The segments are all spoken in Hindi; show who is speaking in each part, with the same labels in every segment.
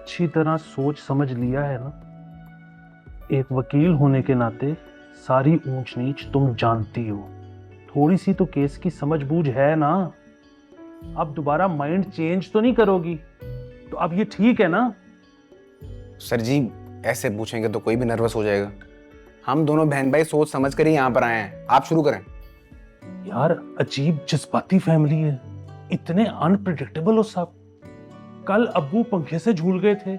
Speaker 1: अच्छी तरह सोच समझ लिया है ना। एक वकील होने के नाते सारी ऊंच नीच तुम जानती हो। थोड़ी सी तो केस की समझ बूझ है ना। अब दोबारा माइंड चेंज तो नहीं करोगी? तो अब ये ठीक है ना?
Speaker 2: सर जी ऐसे पूछेंगे तो कोई भी नर्वस हो जाएगा। हम दोनों बहन भाई सोच समझ कर ही यहाँ पर आए हैं, आप शुरू करें।
Speaker 1: यार अजीब जज्बाती फैमिली है, इतने अनप्रिडिक्टेबल हो सब। कल अब्बू पंखे से झूल गए थे,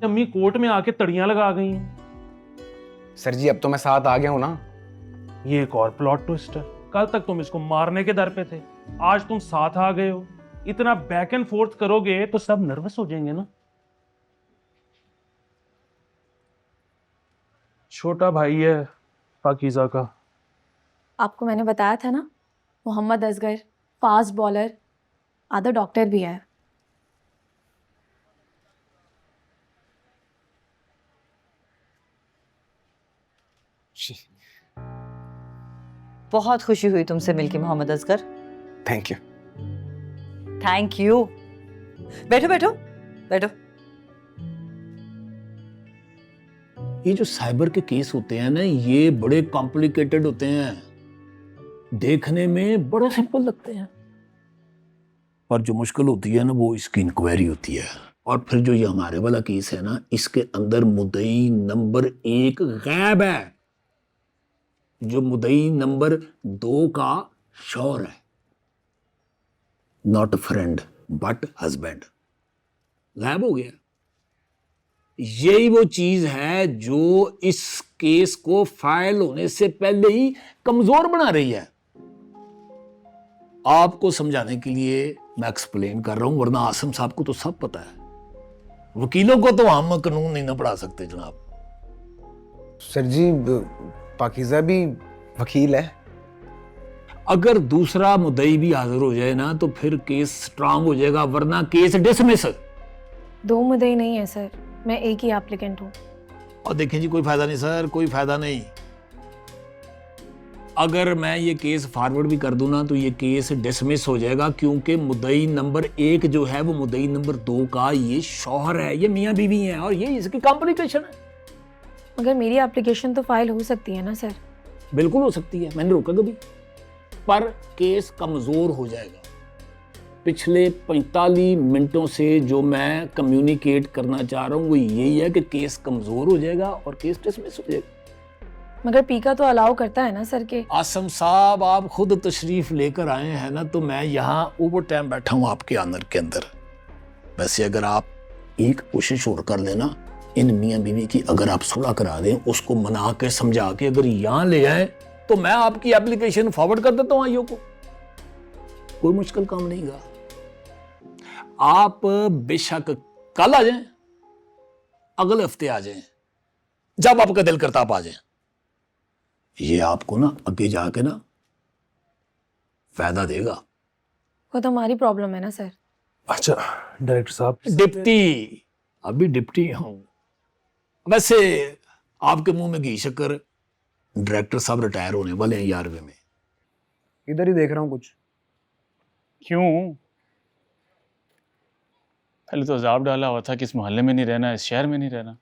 Speaker 1: अम्मी कोर्ट में आके तड़ियां लगा गई हैं।
Speaker 2: सर जी अब तो मैं साथ आ गया हूँ ना।
Speaker 1: ये एक और प्लॉट ट्विस्ट है। कल तक तुम इसको मारने के दर पे थे, आज तुम साथ आ गए हो। इतना बैक एंड फोर्थ करोगे तो सब नर्वस हो जाएंगे ना। छोटा भाई है पाकीज़ा का।
Speaker 3: आपको मैंने बताया था ना, मोहम्मद असगर फास्ट बॉलर, आधा डॉक्टर भी है।
Speaker 4: बहुत खुशी हुई तुमसे मिलके Mohammad Asghar.
Speaker 2: Thank you.
Speaker 4: Thank you. बैठो बैठो बैठो।
Speaker 5: ये जो साइबर के केस होते हैं ना, ये बड़े कॉम्प्लिकेटेड होते हैं, देखने में बड़े सिंपल लगते हैं, पर जो मुश्किल होती है ना वो इसकी इंक्वायरी होती है। और फिर जो ये हमारे वाला केस है ना, इसके अंदर मुद्दई नंबर 1 गायब है, जो मुद्दई नंबर 2 का शौहर है, नॉट फ्रेंड बट हस्बैंड, गायब हो गया। यही वो चीज है जो इस केस को फाइल होने से पहले ही कमजोर बना रही है। आपको समझाने के लिए मैं एक्सप्लेन कर रहा हूं, वरना आसम साहब को तो सब पता है। वकीलों को तो हम कानून नहीं ना पढ़ा सकते जनाब।
Speaker 2: सर जी पाकीज़ा भी वकील है।
Speaker 5: अगर दूसरा मुद्दई भी हाजिर हो जाए ना तो फिर केस स्ट्रांग हो जाएगा, वरना केस डिसमिस।
Speaker 3: 2 मुद्दई नहीं है सर, मैं एक ही एप्लीकेंट हूँ।
Speaker 5: और देखें जी, कोई फायदा नहीं सर, कोई फायदा नहीं। अगर मैं ये केस फॉरवर्ड भी कर दूं ना तो ये केस डिसमिस हो जाएगा, क्योंकि मुद्दई नंबर 1 जो है वो मुद्दई नंबर 2 का ये शौहर है, ये मियां बीवी हैं, और ये इसकी कॉम्प्लिकेशन है।
Speaker 3: मगर मेरी एप्लीकेशन तो फाइल हो सकती है ना सर?
Speaker 5: बिल्कुल हो सकती है, मैंने रोका कभी, पर केस कमजोर हो जाएगा। पिछले 45 मिनटों से जो मैं कम्युनिकेट करना चाह रहा हूँ वो यही है कि केस कमजोर हो जाएगा और केस डिसमिस हो जाएगा।
Speaker 3: मगर पीका तो अलाउ करता है ना सर के?
Speaker 5: आसम साहब आप खुद तशरीफ लेकर आए हैं ना, तो मैं यहाँ ओवर टाइम बैठा हूँ आपके ऑनर के अंदर। वैसे अगर आप एक कोशिश और कर लेना, इन मियाँ बीवी की अगर आप सुलह करा दें, उसको मना के समझा के अगर यहाँ ले आए तो मैं आपकी एप्लीकेशन फॉरवर्ड कर देता हूँ आईओ को। कोई मुश्किल काम नहीं गा। आप बेशक कल आ जाएं, अगले हफ्ते आ जाएं, जब आपका दिल करता आप आ जाएं। ये आपको ना आगे जाके ना फायदा देगा।
Speaker 3: वो तो हमारी प्रॉब्लम है ना सर।
Speaker 1: अच्छा डायरेक्टर साहब,
Speaker 5: डिप्टी, अभी डिप्टी हूं। वैसे आपके मुंह में घी शक्कर, डायरेक्टर साहब रिटायर होने वाले हैं 11वें में।
Speaker 2: इधर ही देख रहा हूँ कुछ।
Speaker 6: क्यों? पहले तो अजाब डाला हुआ था कि इस मोहल्ले में नहीं रहना, इस शहर में नहीं रहना।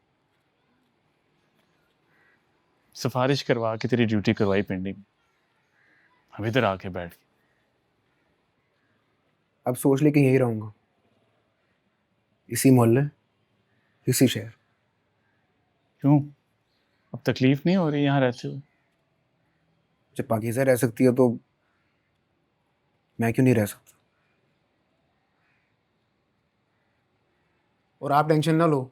Speaker 6: सिफारिश करवा के तेरी ड्यूटी करवाई पेंडिंग, अब इधर आके बैठ गई।
Speaker 2: अब सोच ले कि यही रहूंगा, इसी मोहल्ले, इसी शहर।
Speaker 6: क्यों? अब तकलीफ नहीं हो रही यहाँ रहते हुए?
Speaker 2: जब पाकीज़ा रह सकती है तो मैं क्यों नहीं रह सकता? और आप टेंशन ना लो,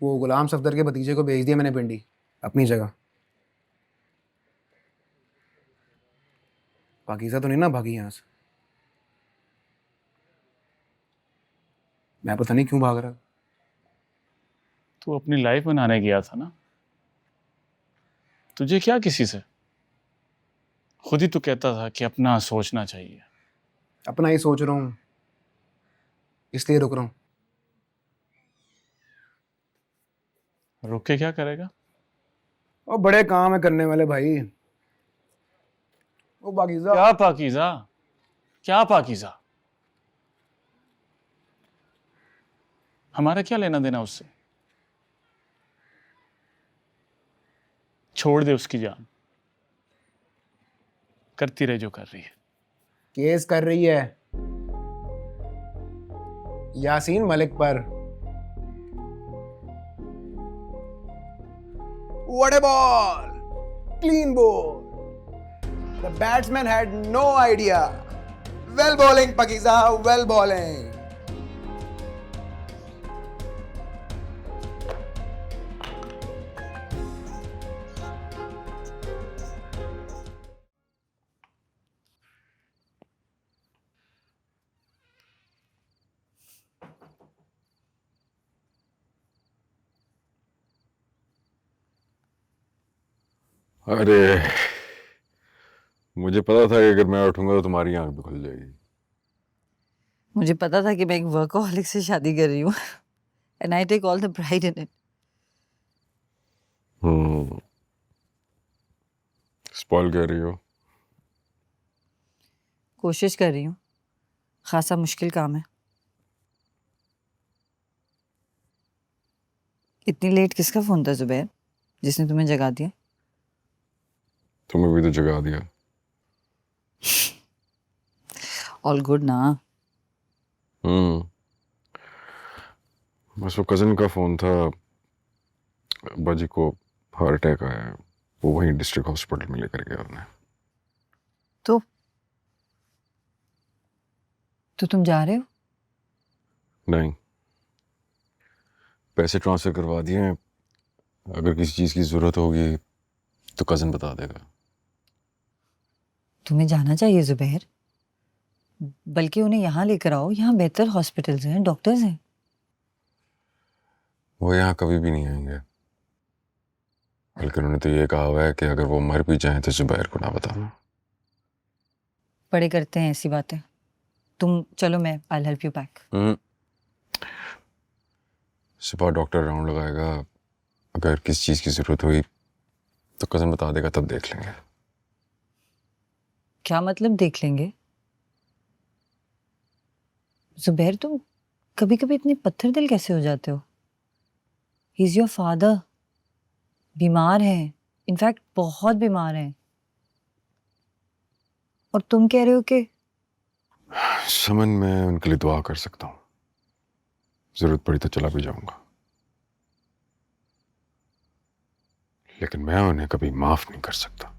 Speaker 2: वो गुलाम सफदर के भतीजे को भेज दिया मैंने पिंडी, अपनी जगह। पाकीज़ा तो नहीं ना भागी यहाँ से? मैं पता नहीं क्यों भाग रहा।
Speaker 6: तू अपनी लाइफ बनाने गया था ना, तुझे क्या किसी से? खुद ही तो कहता था कि अपना सोचना चाहिए।
Speaker 2: अपना ही सोच रहा हूँ, इसलिए रुक रहा हूँ।
Speaker 6: रुक के क्या करेगा?
Speaker 2: और बड़े काम है करने वाले भाई। वो पाकीज़ा।
Speaker 6: क्या पाकीज़ा? क्या पाकीज़ा? हमारा क्या लेना देना उससे? छोड़ दे उसकी जान, करती रहे जो कर रही है।
Speaker 2: केस कर रही है यासीन मलिक पर। What a ball! Clean ball. The batsman had no idea. Well bowling, Pakiza. Well bowling.
Speaker 7: अरे मुझे पता था कि अगर मैं उठूंगा तो तुम्हारी आंख भी खुल जाएगी।
Speaker 4: मुझे पता था कि मैं एक वर्कोहॉलिक से शादी कर रही हूँ and I take all the pride in it.
Speaker 7: Spoil कर रही हो।
Speaker 4: कोशिश कर रही हूँ, खासा मुश्किल काम है। इतनी लेट किसका फोन था जुबैर जिसने तुम्हें जगा दिया?
Speaker 7: तुम्हें भी तो जगा दिया।
Speaker 4: ऑल गुड ना?
Speaker 7: बस वो कजन का फोन था, बाजी को हार्ट अटैक आया है, वो वहीं डिस्ट्रिक्ट हॉस्पिटल में लेकर गया उन्हें।
Speaker 4: तो तुम जा रहे हो?
Speaker 7: नहीं, पैसे ट्रांसफर करवा दिए हैं, अगर किसी चीज की जरूरत होगी तो कजन बता देगा।
Speaker 4: तुम्हें जाना चाहिए जुबैर, बल्कि उन्हें यहाँ लेकर आओ, यहाँ बेहतर हॉस्पिटल्स हैं, डॉक्टर्स हैं।
Speaker 7: वो यहाँ कभी भी नहीं आएंगे, बल्कि उन्होंने तो ये कहा हुआ है कि अगर वो मर भी जाएं तो जुबैर को ना बताना।
Speaker 4: बड़े करते हैं ऐसी बातें। तुम चलो, मैं आई हेल्प यू पैक।
Speaker 7: सुबह डॉक्टर राउंड लगाएगा, अगर किसी चीज की जरूरत हुई तो कजन बता देगा, तब देख लेंगे।
Speaker 4: क्या मतलब देख लेंगे? जुबैर, तुम कभी कभी इतने पत्थर दिल कैसे हो जाते हो? ही इज योर फादर, बीमार हैं, इनफैक्ट बहुत बीमार हैं, और तुम कह रहे हो कि
Speaker 7: समन, मैं उनके लिए दुआ कर सकता हूँ, जरूरत पड़ी तो चला भी जाऊंगा, लेकिन मैं उन्हें कभी माफ नहीं कर सकता।